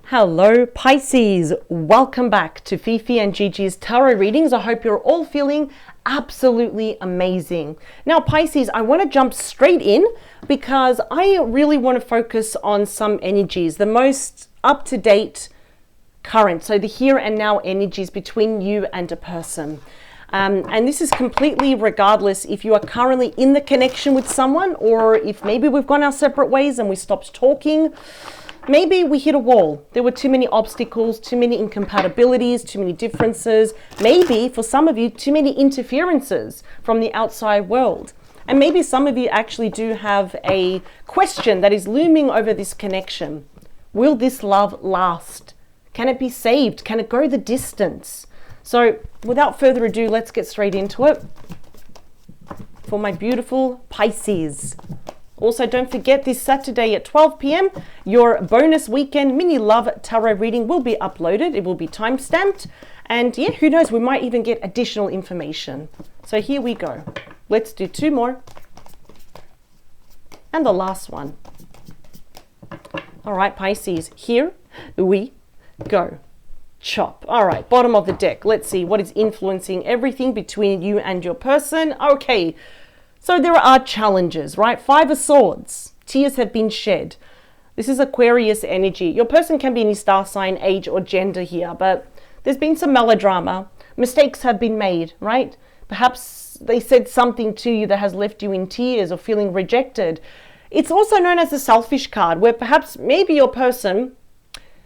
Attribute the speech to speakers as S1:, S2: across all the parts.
S1: Hello Pisces, welcome back to Fifi and Gigi's tarot readings. I hope you're all feeling absolutely amazing. Now Pisces, I want to jump straight in because I really want to focus on some energies, the most up-to-date current, so the here and now energies between you and a person. And this is completely regardless if you are currently in the connection with someone or if maybe we've gone our separate ways and we stopped talking. Maybe we hit a wall. There were too many obstacles, too many incompatibilities, too many differences. Maybe for some of you, too many interferences from the outside world. And maybe some of you actually do have a question that is looming over this connection. Will this love last? Can it be saved? Can it go the distance? So without further ado, let's get straight into it. For my beautiful Pisces. Also, don't forget this Saturday at 12 p.m, your bonus weekend mini love tarot reading will be uploaded. It will be time-stamped. And yeah, who knows, we might even get additional information. So here we go. Let's do two more. And the last one. All right, Pisces, here we go. Chop. All right, bottom of the deck. Let's see what is influencing everything between you and your person. Okay. So there are challenges, right? Five of Swords. Tears have been shed. This is Aquarius energy. Your person can be any star sign, age, or gender here, but there's been some melodrama. Mistakes have been made, right? Perhaps they said something to you that has left you in tears or feeling rejected. It's also known as the selfish card, where perhaps maybe your person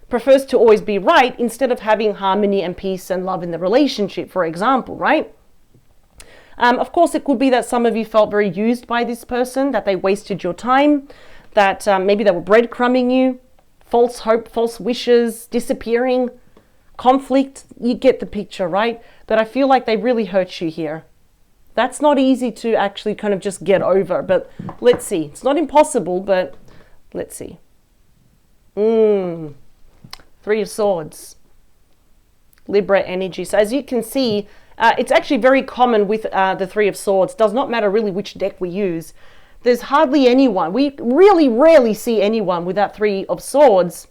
S1: prefers to always be right instead of having harmony and peace and love in the relationship, for example, right? Of course, it could be that some of you felt very used by this person, that they wasted your time, that maybe they were breadcrumbing you, false hope, false wishes, disappearing, conflict. You get the picture, right? But I feel like they really hurt you here. That's not easy to actually kind of just get over, but let's see. It's not impossible, but let's see. Three of Swords. Libra energy. So as you can see, it's actually very common with the Three of Swords. Does not matter really which deck we use. There's hardly anyone. We really rarely see anyone with that Three of Swords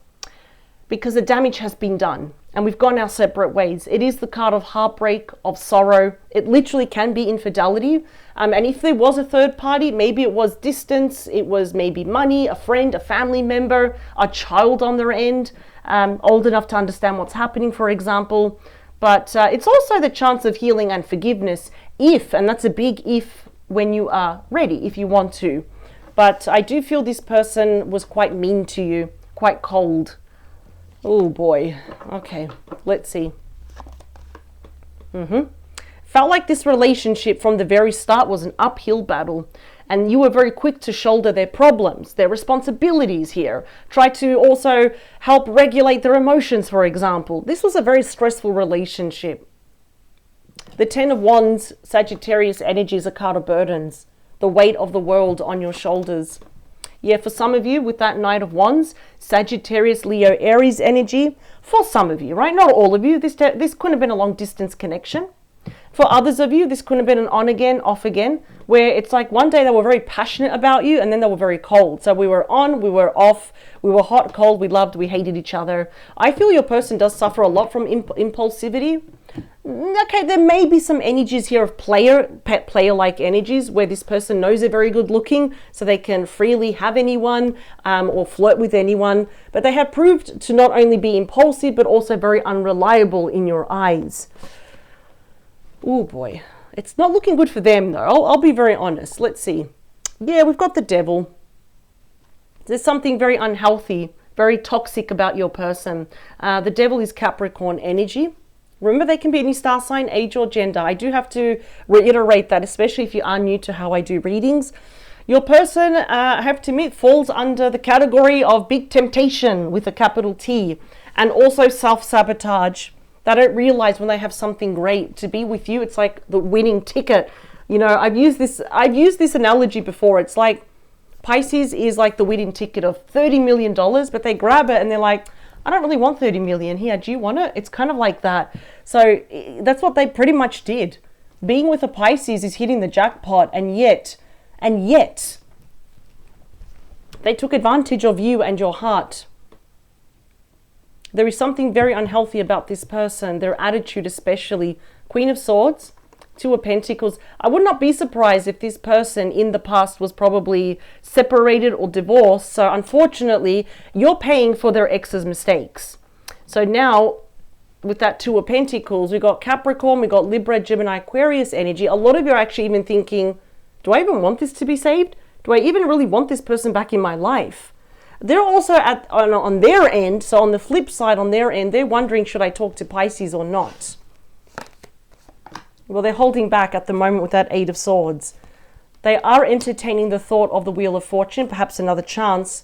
S1: because the damage has been done and we've gone our separate ways. It is the card of heartbreak, of sorrow. It literally can be infidelity. And if there was a third party, maybe it was distance, it was maybe money, a friend, a family member, a child on their end, old enough to understand what's happening, for example. But it's also the chance of healing and forgiveness if, and that's a big if, when you are ready, if you want to. But I do feel this person was quite mean to you, quite cold. Oh boy. Okay, let's see. Felt like this relationship from the very start was an uphill battle. And you were very quick to shoulder their problems, their responsibilities here. Try to also help regulate their emotions, for example. This was a very stressful relationship. The Ten of Wands, Sagittarius energy is a card of burdens. The weight of the world on your shoulders. Yeah, for some of you with that Knight of Wands, Sagittarius, Leo, Aries energy. For some of you, right? Not all of you. This couldn't have been a long distance connection. For others of you, this could have been an on again, off again, where it's like one day they were very passionate about you and then they were very cold. So we were on, we were off, we were hot, cold, we loved, we hated each other. I feel your person does suffer a lot from impulsivity. Okay, there may be some energies here of pet player-like energies where this person knows they're very good looking, so they can freely have anyone or flirt with anyone. But they have proved to not only be impulsive, but also very unreliable in your eyes. Oh boy, it's not looking good for them though. I'll be very honest. Let's see. Yeah, we've got the Devil. There's something very unhealthy, very toxic about your person. The Devil is Capricorn energy. Remember, they can be any star sign, age, or gender. I do have to reiterate that, especially if you are new to how I do readings. Your person, I have to admit, falls under the category of big temptation with a capital T, and also self-sabotage. They don't realize when they have something great to be with you. It's like the winning ticket. You know, I've used this analogy before. It's like Pisces is like the winning ticket of $30 million, but they grab it and they're like, I don't really want 30 million here. Do you want it? It's kind of like that. So that's what they pretty much did. Being with a Pisces is hitting the jackpot, and yet they took advantage of you and your heart. There is something very unhealthy about this person, their attitude especially. Queen of Swords, Two of Pentacles. I would not be surprised if this person in the past was probably separated or divorced. So unfortunately, you're paying for their ex's mistakes. So now, with that Two of Pentacles, we got Capricorn, we got Libra, Gemini, Aquarius energy. A lot of you are actually even thinking, do I even want this to be saved? Do I even really want this person back in my life? They're also on their end, so on the flip side, on their end, they're wondering, should I talk to Pisces or not? Well, they're holding back at the moment with that Eight of Swords. They are entertaining the thought of the Wheel of Fortune, perhaps another chance,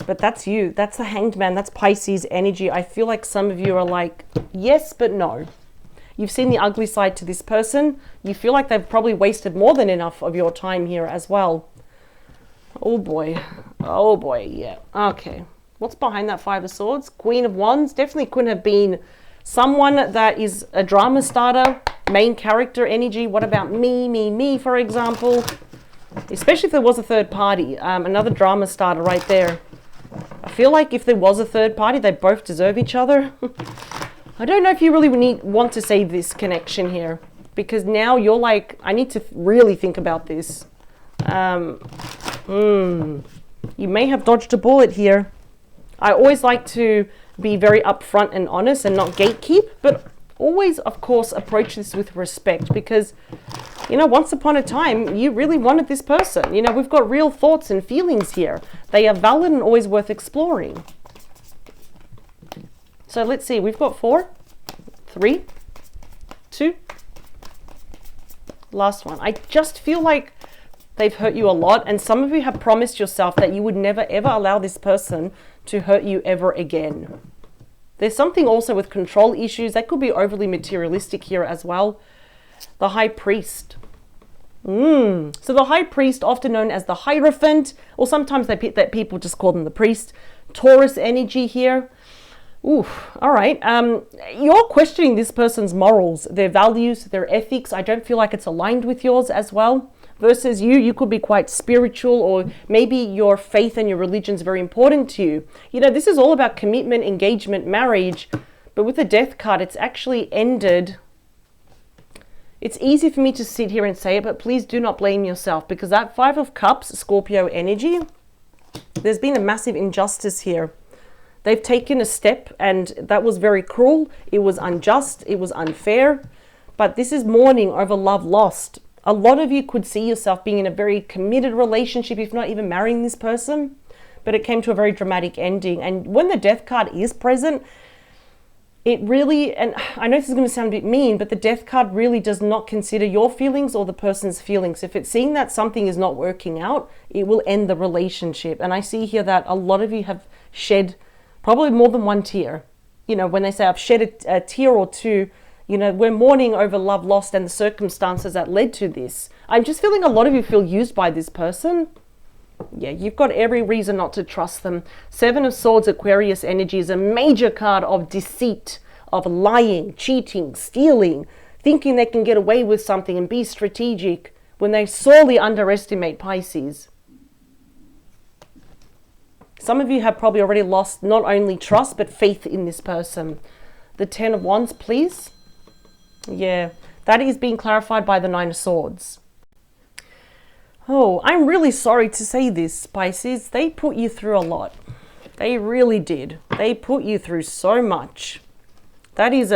S1: but that's you. That's the Hanged Man. That's Pisces energy. I feel like some of you are like, yes, but no. You've seen the ugly side to this person. You feel like they've probably wasted more than enough of your time here as well. Oh boy. Oh boy, yeah. Okay. What's behind that Five of Swords? Queen of Wands. Definitely couldn't have been someone that is a drama starter, main character energy. What about me, for example? Especially if there was a third party. Another drama starter right there. I feel like if there was a third party, they both deserve each other. I don't know if you really want to save this connection here, because now you're like, I need to really think about this. You may have dodged a bullet here. I always like to be very upfront and honest and not gatekeep, but always, of course, approach this with respect, because, you know, once upon a time, you really wanted this person. You know, we've got real thoughts and feelings here. They are valid and always worth exploring. So let's see, we've got 4, 3, 2, last one. I just feel like they've hurt you a lot, and some of you have promised yourself that you would never ever allow this person to hurt you ever again. There's something also with control issues. That could be overly materialistic here as well. The High Priest. So the High Priest, often known as the Hierophant, or sometimes that people just call them the priest. Taurus energy here. Oof, all right. You're questioning this person's morals, their values, their ethics. I don't feel like it's aligned with yours as well. Versus you could be quite spiritual, or maybe your faith and your religion is very important to you. You know, this is all about commitment, engagement, marriage. But with the Death card, it's actually ended. It's easy for me to sit here and say it, but please do not blame yourself, because that Five of Cups, Scorpio energy, there's been a massive injustice here. They've taken a step, and that was very cruel. It was unjust. It was unfair. But this is mourning over love lost. A lot of you could see yourself being in a very committed relationship, if not even marrying this person. But it came to a very dramatic ending. And when the Death card is present, it really, and I know this is going to sound a bit mean, but the Death card really does not consider your feelings or the person's feelings. If it's seeing that something is not working out, it will end the relationship. And I see here that a lot of you have shed probably more than one tear. You know, when they say I've shed a tear or two, you know, we're mourning over love lost and the circumstances that led to this. I'm just feeling a lot of you feel used by this person. Yeah, you've got every reason not to trust them. Seven of Swords, Aquarius energy is a major card of deceit, of lying, cheating, stealing, thinking they can get away with something and be strategic when they sorely underestimate Pisces. Some of you have probably already lost not only trust, but faith in this person. The Ten of Wands, please. Yeah, that is being clarified by the Nine of Swords. Oh, I'm really sorry to say this, Pisces. They put you through a lot. They really did. They put you through so much. That's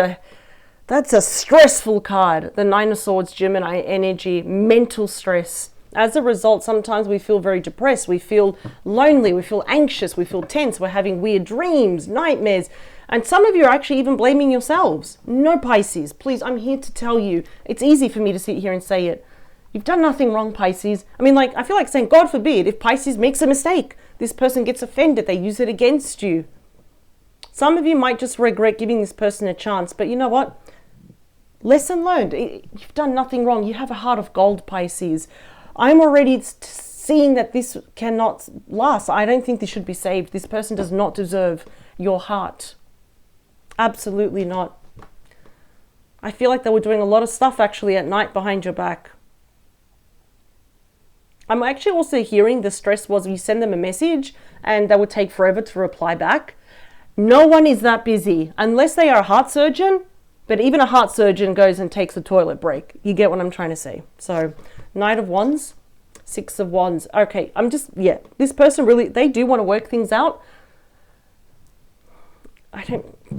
S1: a stressful card. The Nine of Swords, Gemini energy, mental stress. As a result, sometimes we feel very depressed. We feel lonely. We feel anxious. We feel tense. We're having weird dreams, nightmares. And some of you are actually even blaming yourselves. No, Pisces, please, I'm here to tell you. It's easy for me to sit here and say it. You've done nothing wrong, Pisces. I mean, like, I feel like saying, God forbid, if Pisces makes a mistake, this person gets offended, they use it against you. Some of you might just regret giving this person a chance, but you know what? Lesson learned. You've done nothing wrong. You have a heart of gold, Pisces. I'm already seeing that this cannot last. I don't think this should be saved. This person does not deserve your heart. Absolutely not. I feel like they were doing a lot of stuff actually at night behind your back. I'm actually also hearing the stress was you send them a message and they would take forever to reply back. No one is that busy unless they are a heart surgeon, but even a heart surgeon goes and takes a toilet break. You get what I'm trying to say. So Knight of Wands, Six of Wands. Okay, this person really, they do want to work things out.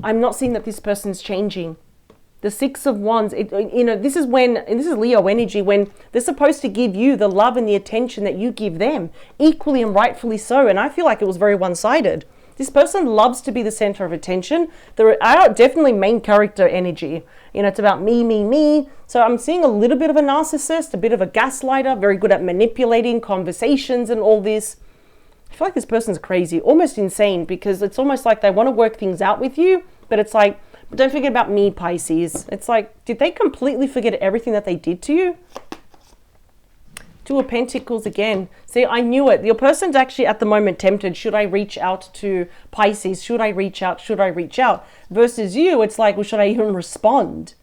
S1: I'm not seeing that this person's changing. The Six of Wands, this is Leo energy, when they're supposed to give you the love and the attention that you give them, equally and rightfully so. And I feel like it was very one-sided. This person loves to be the center of attention. There are definitely main character energy. It's about me, me, me. So I'm seeing a little bit of a narcissist, a bit of a gaslighter, very good at manipulating conversations and all this. I feel like this person's crazy, almost insane, because it's almost like they want to work things out with you, but it's like, but don't forget about me, Pisces. It's like, did they completely forget everything that they did to you? Two of Pentacles again. See, I knew it. Your person's actually at the moment tempted. Should I reach out to Pisces? Should I reach out? Should I reach out? Versus you, it's like, well, should I even respond?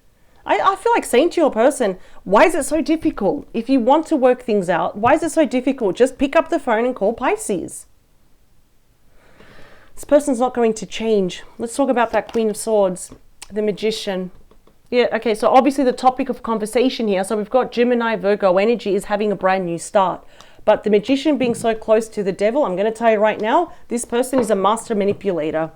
S1: I feel like saying to your person, why is it so difficult? If you want to work things out, why is it so difficult? Just pick up the phone and call Pisces. This person's not going to change. Let's talk about that Queen of Swords, the Magician. Yeah, okay, so obviously the topic of conversation here, so we've got Gemini, Virgo energy is having a brand new start. But the Magician being so close to the Devil, I'm going to tell you right now, this person is a master manipulator.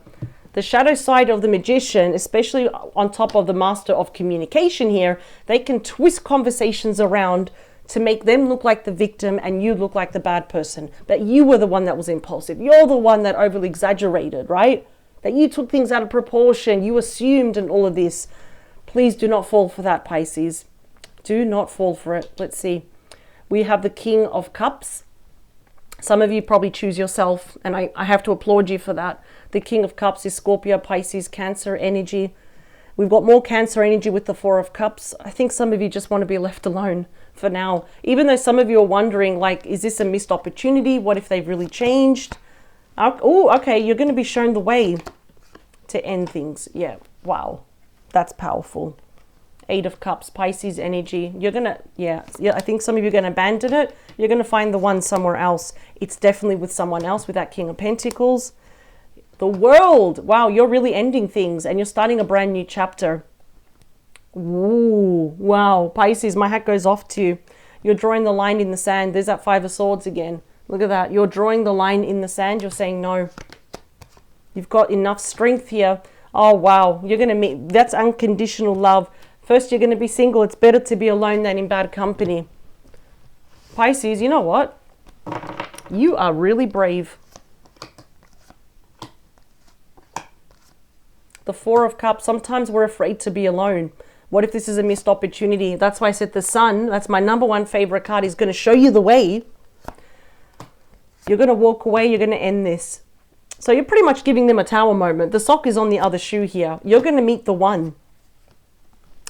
S1: The shadow side of the Magician, especially on top of the master of communication here, they can twist conversations around to make them look like the victim and you look like the bad person. That you were the one that was impulsive. You're the one that overly exaggerated, right? That you took things out of proportion. You assumed and all of this. Please do not fall for that, Pisces. Do not fall for it. Let's see. We have the King of Cups. Some of you probably choose yourself, and I have to applaud you for that. The King of Cups is Scorpio, Pisces, Cancer energy. We've got more Cancer energy with the Four of Cups. I think some of you just want to be left alone for now. Even though some of you are wondering, like, is this a missed opportunity? What if they've really changed? Oh, okay, you're going to be shown the way to end things. Yeah, wow. That's powerful. Eight of Cups, Pisces energy. You're going to, yeah, I think some of you are going to abandon it. You're going to find the one somewhere else. It's definitely with someone else, with that King of Pentacles. The World. Wow, you're really ending things and you're starting a brand new chapter. Ooh, wow. Pisces, my hat goes off to you. You're drawing the line in the sand. There's that Five of Swords again. Look at that. You're drawing the line in the sand. You're saying no. You've got enough strength here. Oh, wow. You're going to meet. That's unconditional love. First, you're going to be single. It's better to be alone than in bad company. Pisces, you know what? You are really brave. The Four of Cups. Sometimes we're afraid to be alone. What if this is a missed opportunity? That's why I said the Sun, that's my number one favorite card, is going to show you the way. You're going to walk away. You're going to end this. So you're pretty much giving them a tower moment. The sock is on the other shoe here. You're going to meet the one.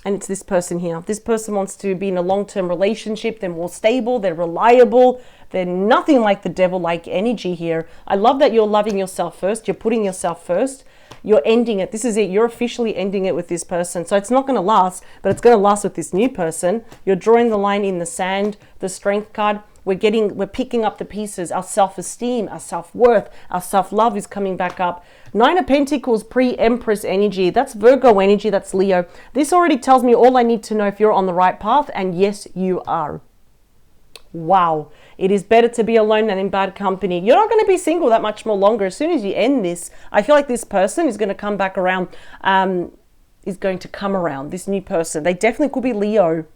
S1: And it's this person here. This person wants to be in a long-term relationship. They're more stable. They're reliable. They're nothing like the devil-like energy here. I love that you're loving yourself first. You're putting yourself first. You're ending it. This is it. You're officially ending it with this person. So it's not going to last, but it's going to last with this new person. You're drawing the line in the sand. The Strength card. We're picking up the pieces. Our self-esteem, our self-worth, our self-love is coming back up. Nine of Pentacles, pre-Empress energy. That's Virgo energy. That's Leo. This already tells me all I need to know if you're on the right path. And yes, you are. Wow. It is better to be alone than in bad company. You're not going to be single that much more longer. As soon as you end this, I feel like this person is going to come back around, is going to come around, this new person. They definitely could be Leo.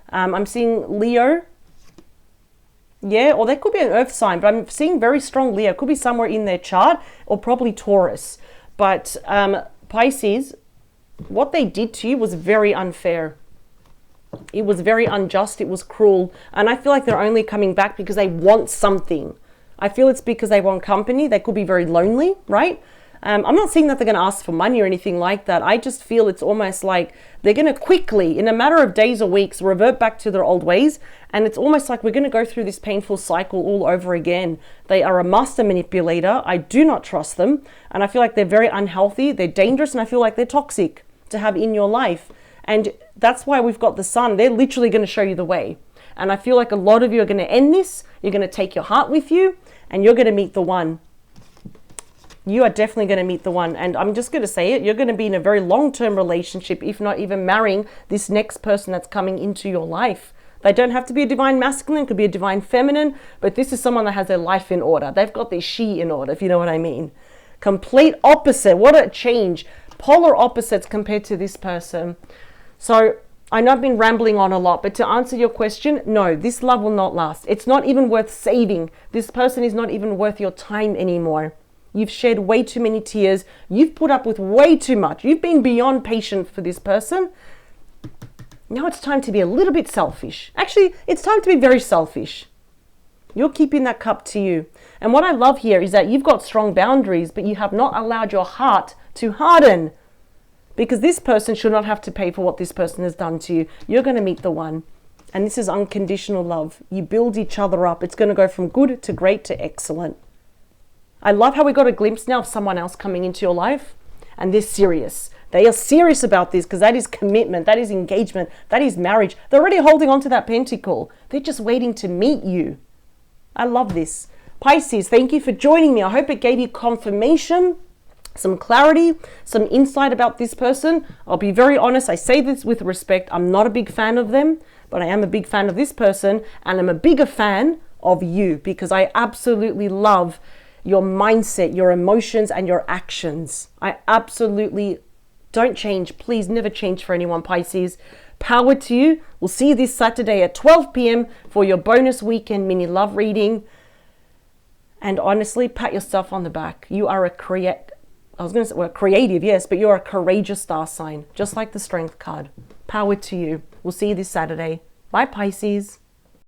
S1: I'm seeing Leo. Yeah, or they could be an earth sign, but I'm seeing very strong Leo. Could be somewhere in their chart, or probably Taurus. But Pisces, what they did to you was very unfair. It was very unjust. It was cruel. And I feel like they're only coming back because they want something. I feel it's because they want company. They could be very lonely, right? I'm not saying that they're going to ask for money or anything like that. I just feel it's almost like they're going to quickly, in a matter of days or weeks, revert back to their old ways. And it's almost like we're going to go through this painful cycle all over again. They are a master manipulator. I do not trust them. And I feel like they're very unhealthy. They're dangerous. And I feel like they're toxic to have in your life. And that's why we've got the Sun. They're literally going to show you the way. And I feel like a lot of you are going to end this. You're going to take your heart with you. And you're going to meet the one. You are definitely going to meet the one. And I'm just going to say it. You're going to be in a very long-term relationship, if not even marrying this next person that's coming into your life. They don't have to be a divine masculine. It could be a divine feminine. But this is someone that has their life in order. They've got their she in order, if you know what I mean. Complete opposite. What a change. Polar opposites compared to this person. So I know I've been rambling on a lot, but to answer your question, no, this love will not last. It's not even worth saving. This person is not even worth your time anymore. You've shed way too many tears. You've put up with way too much. You've been beyond patient for this person. Now it's time to be a little bit selfish. Actually, it's time to be very selfish. You're keeping that cup to you. And what I love here is that you've got strong boundaries, but you have not allowed your heart to harden. Because this person should not have to pay for what this person has done to you. You're going to meet the one. And this is unconditional love. You build each other up. It's going to go from good to great to excellent. I love how we got a glimpse now of someone else coming into your life, and they're serious. They are serious about this because that is commitment, that is engagement, that is marriage. They're already holding on to that pentacle. They're just waiting to meet you. I love this. Pisces, thank you for joining me. I hope it gave you confirmation, some clarity, some insight about this person. I'll be very honest. I say this with respect. I'm not a big fan of them, but I am a big fan of this person, and I'm a bigger fan of you because I absolutely love your mindset, your emotions, and your actions. I absolutely don't change. Please never change for anyone, Pisces. Power to you. We'll see you this Saturday at 12 p.m. for your bonus weekend mini love reading. And honestly, pat yourself on the back. You are a creative, yes, but you're a courageous star sign, just like the Strength card. Power to you. We'll see you this Saturday. Bye, Pisces.